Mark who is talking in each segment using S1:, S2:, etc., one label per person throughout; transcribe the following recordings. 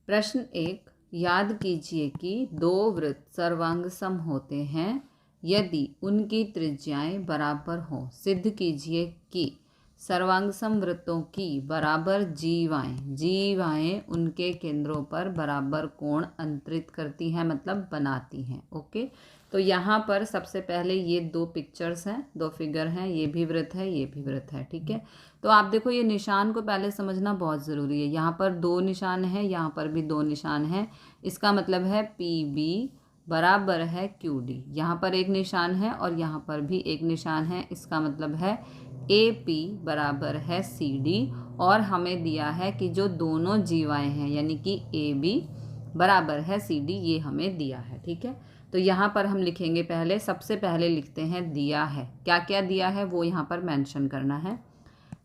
S1: प्रश्न 1, याद कीजिए कि दो वृत्त सर्वांग सम होते हैं यदि उनकी त्रिज्याएं बराबर हों। सिद्ध कीजिए कि सर्वांग सम वृत्तों की बराबर जीवाएं उनके केंद्रों पर बराबर कोण अंतरित करती हैं, मतलब बनाती हैं। ओके, तो यहाँ पर सबसे पहले ये दो पिक्चर्स हैं, दो फिगर हैं, ये भी वृत्त है, ये भी वृत्त है। ठीक है, तो आप देखो ये निशान को पहले समझना बहुत ज़रूरी है। यहाँ पर दो निशान है, यहाँ पर भी दो निशान है। इसका मतलब है PB बराबर है QD। यहाँ पर एक निशान है और यहाँ पर भी एक निशान है। इसका मतलब है AP बराबर है CD। और हमें दिया है कि जो दोनों जीवाएं हैं यानी कि AB बराबर है CD, ये हमें दिया है। ठीक है, तो यहाँ पर हम लिखेंगे, पहले सबसे पहले लिखते हैं दिया है। क्या क्या दिया है वो यहाँ पर मेंशन करना है।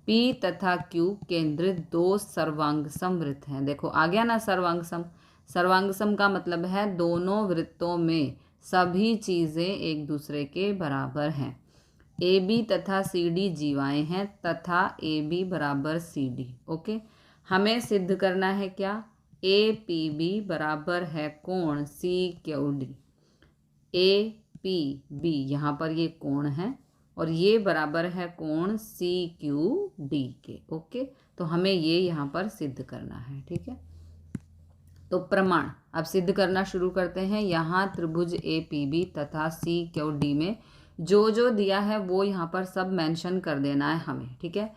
S1: P तथा Q केंद्रित दो सर्वांग सम वृत्त हैं। देखो आ गया ना सर्वांग सम। सर्वांग सम का मतलब है दोनों वृत्तों में सभी चीज़ें एक दूसरे के बराबर हैं। AB तथा CD जीवाएं हैं तथा AB बराबर CD। ओके, हमें सिद्ध करना है क्या? APB बराबर है कोण CQD। APB यहाँ पर ये कोण है और ये बराबर है कोण CQD के। ओके, तो हमें ये यहाँ पर सिद्ध करना है। ठीक है, तो प्रमाण अब सिद्ध करना शुरू करते हैं। यहाँ त्रिभुज APB तथा CQD में जो जो दिया है वो यहाँ पर सब मेंशन कर देना है हमें। ठीक है,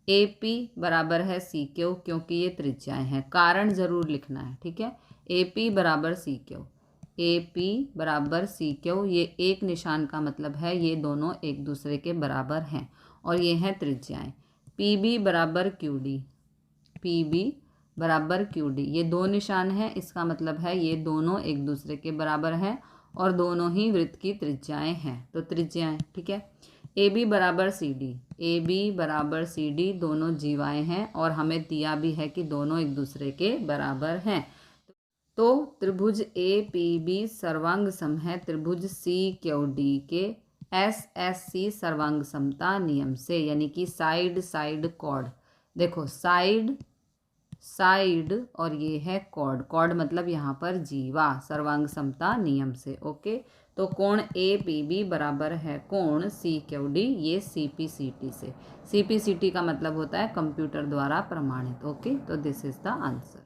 S1: AP बराबर है CQ क्योंकि ये त्रिज्याएं हैं, कारण ज़रूर लिखना है। ठीक है, AP बराबर CQ, AP बराबर CQ, ये एक निशान का मतलब है ये दोनों एक दूसरे के बराबर हैं और ये हैं त्रिज्याएं। PB बराबर QD, PB बराबर QD, ये दो निशान हैं। इसका मतलब है ये दोनों एक दूसरे के बराबर हैं और दोनों ही वृत्त की त्रिज्याएं हैं, तो त्रिज्याएं। ठीक है, AB बराबर CD, AB बराबर CD, दोनों जीवाएं हैं और हमें दिया भी है कि दोनों एक दूसरे के बराबर हैं। तो त्रिभुज APB सर्वांग सम है त्रिभुज CQD के SSC सर्वांग समता नियम से, यानी कि साइड साइड कॉर्ड। देखो साइड साइड और ये है कॉर्ड, कॉर्ड मतलब यहाँ पर जीवा, सर्वांग समता नियम से। ओके, तो कोण APB बराबर है कोण CQD, ये CPCT से। CPCT का मतलब होता है कंप्यूटर द्वारा प्रमाणित। ओके, तो दिस इज द आंसर।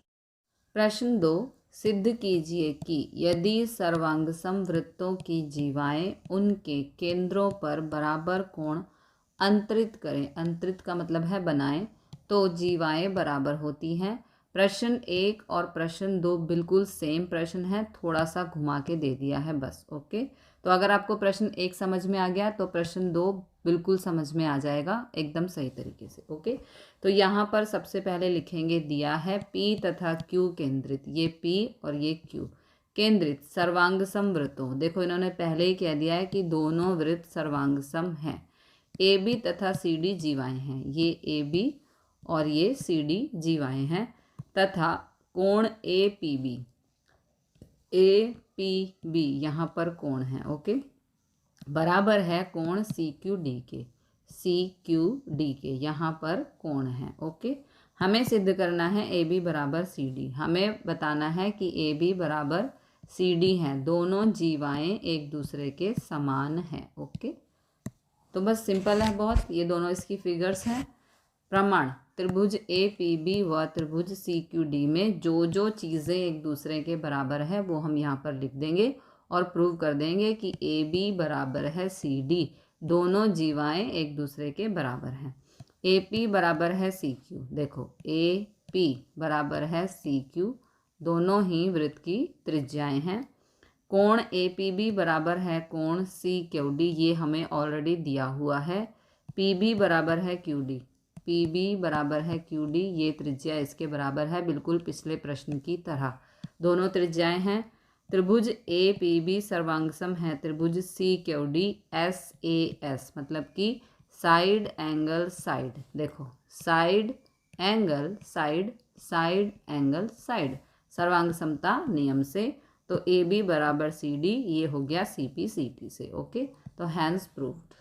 S1: प्रश्न 2, सिद्ध कीजिए कि यदि सर्वांग सम वृत्तों की जीवाएं उनके केंद्रों पर बराबर कोण अंतरित करें, अंतरित का मतलब है बनाएं, तो जीवाएं बराबर होती हैं। प्रश्न 1 और प्रश्न 2 बिल्कुल सेम प्रश्न है, थोड़ा सा घुमा के दे दिया है बस। ओके, तो अगर आपको प्रश्न 1 समझ में आ गया तो प्रश्न 2 बिल्कुल समझ में आ जाएगा एकदम सही तरीके से। ओके, तो यहाँ पर सबसे पहले लिखेंगे, दिया है P तथा Q केंद्रित, ये P और ये Q केंद्रित सर्वांग सम वृत्तों। देखो इन्होंने पहले ही कह दिया है कि दोनों वृत्त सर्वांग सम हैं। AB तथा CD जीवाएं हैं, ये AB और ये CD जीवाएं हैं तथा कोण APB यहाँ पर कोण है। ओके, बराबर है कोण CQD के, CQD के यहाँ पर कोण है। ओके, हमें सिद्ध करना है AB बराबर CD। हमें बताना है कि AB बराबर CD हैं, दोनों जीवाएं एक दूसरे के समान हैं। ओके, तो बस सिंपल है बहुत, ये दोनों इसकी फिगर्स हैं। प्रमाण, त्रिभुज APB व त्रिभुज CQD में जो जो चीज़ें एक दूसरे के बराबर है वो हम यहाँ पर लिख देंगे और प्रूव कर देंगे कि AB बराबर है CD, दोनों जीवाएं एक दूसरे के बराबर हैं। AP बराबर है CQ, देखो AP बराबर है CQ, दोनों ही वृत्त की त्रिज्याएं हैं। कोण APB बराबर है कोण CQD, ये हमें ऑलरेडी दिया हुआ है। PB बराबर है QD, PB बराबर है QD, ये त्रिज्या इसके बराबर है, बिल्कुल पिछले प्रश्न की तरह दोनों त्रिज्याएं हैं। त्रिभुज APB सर्वांगसम है त्रिभुज CQD SAS, मतलब कि साइड एंगल साइड। देखो side angle side, side angle side, सर्वांग समता नियम से। तो AB बराबर CD, ये हो गया CPCT से। ओके, तो हैंस प्रूव्ड।